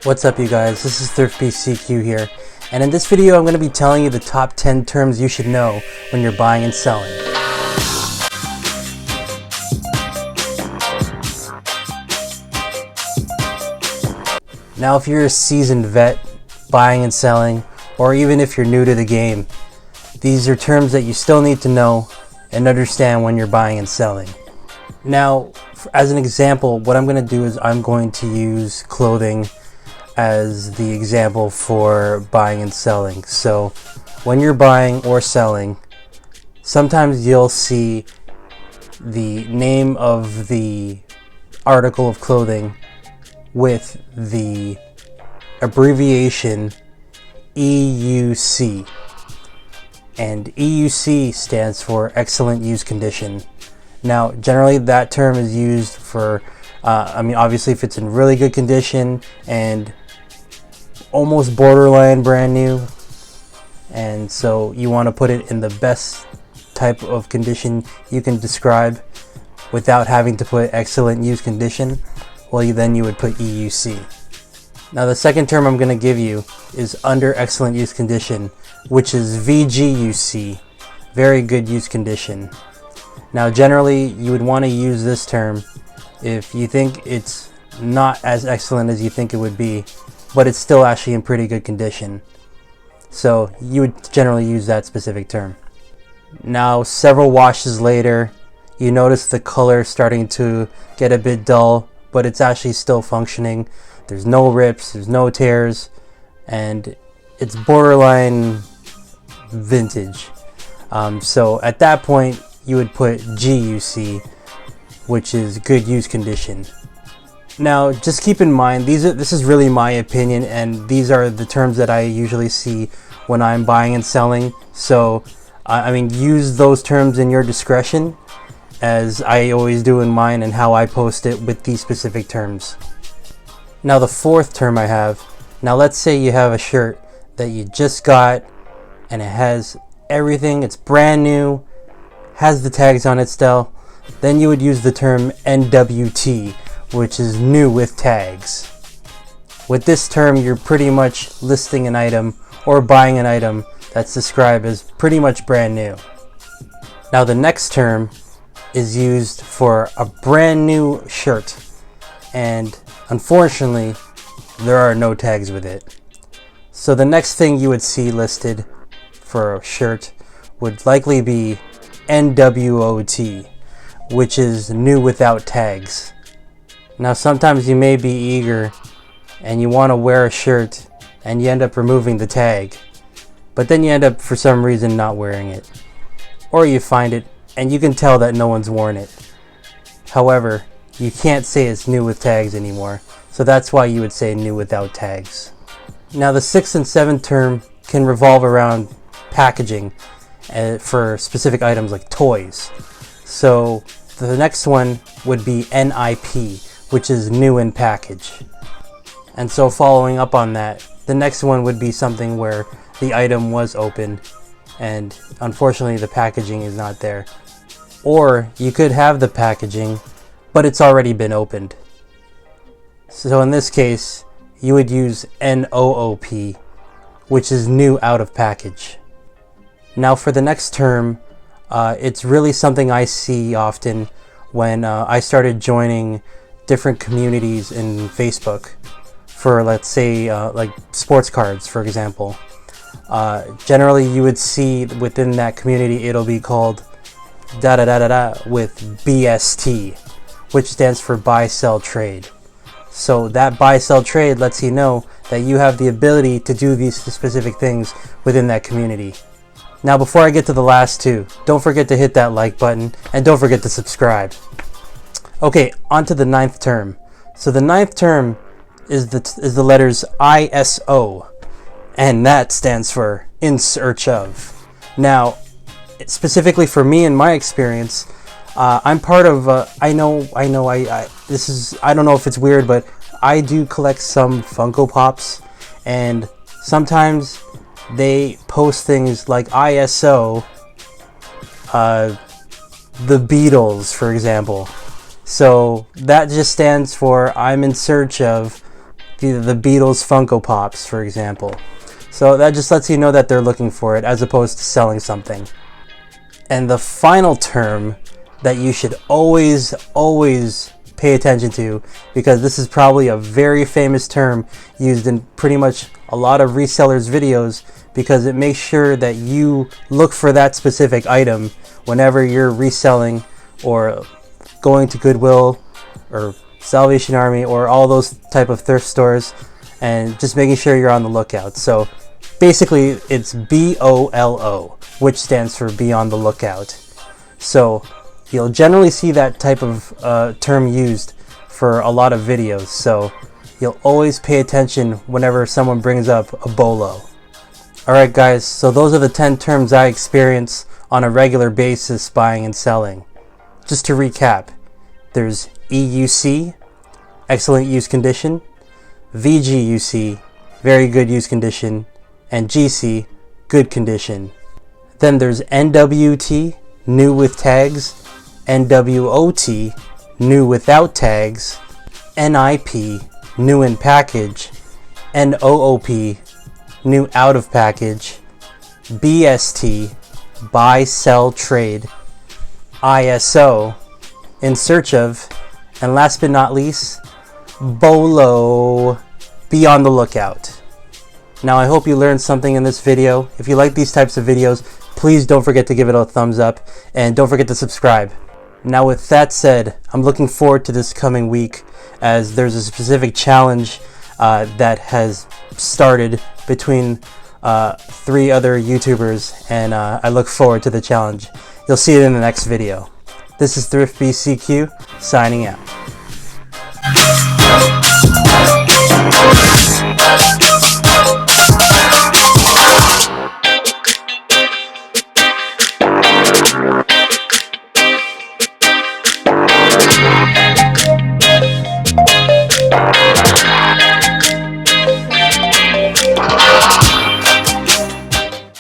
What's up, you guys? This is THRIFTBCQ here, and in this video I'm going to be telling you the top 10 terms you should know when you're buying and selling. Now, if you're a seasoned vet buying and selling, or even if you're new to the game, these are terms that you still need to know and understand when you're buying and selling. Now, as an example, what I'm going to do is I'm going to use clothing as the example for buying and selling. So when you're buying or selling, sometimes you'll see the name of the article of clothing with the abbreviation EUC, and EUC stands for excellent use condition. Now, generally that term is used for obviously if it's in really good condition and almost borderline brand new, and so you want to put it in the best type of condition you can describe without having to put excellent use condition. Well, then you would put EUC. Now, the second term I'm going to give you is under excellent use condition, which is VGUC, very good use condition. Now, generally you would want to use this term if you think it's not as excellent as you think it would be, but it's still actually in pretty good condition. So you would generally use that specific term. Now, several washes later, you notice the color starting to get a bit dull, but it's actually still functioning. There's no rips, there's no tears, and it's borderline vintage. So at that point, you would put GUC, which is good use condition. Now, just keep in mind, this is really my opinion, and these are the terms that I usually see when I'm buying and selling. So, use those terms in your discretion, as I always do in mine, and how I post it with these specific terms. Now, the fourth term I have, now let's say you have a shirt that you just got, and it has everything, it's brand new, has the tags on it still. Then you would use the term NWT, which is new with tags. With this term, you're pretty much listing an item or buying an item that's described as pretty much brand new. Now, the next term is used for a brand new shirt, and unfortunately there are no tags with it. So the next thing you would see listed for a shirt would likely be NWOT, which is new without tags. Now, sometimes you may be eager and you want to wear a shirt and you end up removing the tag, but then you end up for some reason not wearing it, or you find it and you can tell that no one's worn it. However, you can't say it's new with tags anymore, so that's why you would say new without tags. Now, the sixth and seventh term can revolve around packaging for specific items like toys. So the next one would be NIP, which is new in package. And so following up on that, the next one would be something where the item was opened and unfortunately the packaging is not there. Or you could have the packaging, but it's already been opened. So in this case, you would use NOOP, which is new out of package. Now, for the next term, it's really something I see often when I started joining different communities in Facebook for, let's say, like sports cards, for example. Generally, you would see within that community, it'll be called with BST, which stands for buy, sell, trade. So that buy, sell, trade lets you know that you have the ability to do these specific things within that community. Now, before I get to the last two, don't forget to hit that like button and don't forget to subscribe. Okay, on to the ninth term. So the ninth term is the letters ISO, and that stands for in search of. Now, specifically for me in my experience, I'm part of I don't know if it's weird, but I do collect some Funko Pops, and sometimes they post things like ISO, the Beatles, for example. So that just stands for I'm in search of the Beatles Funko Pops, for example. So that just lets you know that they're looking for it as opposed to selling something. And the final term that you should always pay attention to, because this is probably a very famous term used in pretty much a lot of resellers' videos, because it makes sure that you look for that specific item whenever you're reselling or going to Goodwill or Salvation Army or all those type of thrift stores, and just making sure you're on the lookout. So basically it's BOLO, which stands for be on the lookout. So you'll generally see that type of term used for a lot of videos, so you'll always pay attention whenever someone brings up a BOLO. Alright guys, so those are the 10 terms I experience on a regular basis buying and selling. Just to recap, there's EUC, excellent use condition, VGUC, very good use condition, and GC, good condition. Then there's NWT, new with tags, NWOT, new without tags, NIP, new in package, NOOP, new out of package, BST, buy, sell, trade, ISO, in search of, and last but not least, BOLO, be on the lookout. Now I hope you learned something in this video. If you like these types of videos, please don't forget to give it a thumbs up, and don't forget to subscribe. Now with that said, I'm looking forward to this coming week, as there's a specific challenge that has started between 3 other YouTubers, and I look forward to the challenge. You'll see it in the next video. This is Thrift BCQ, signing out.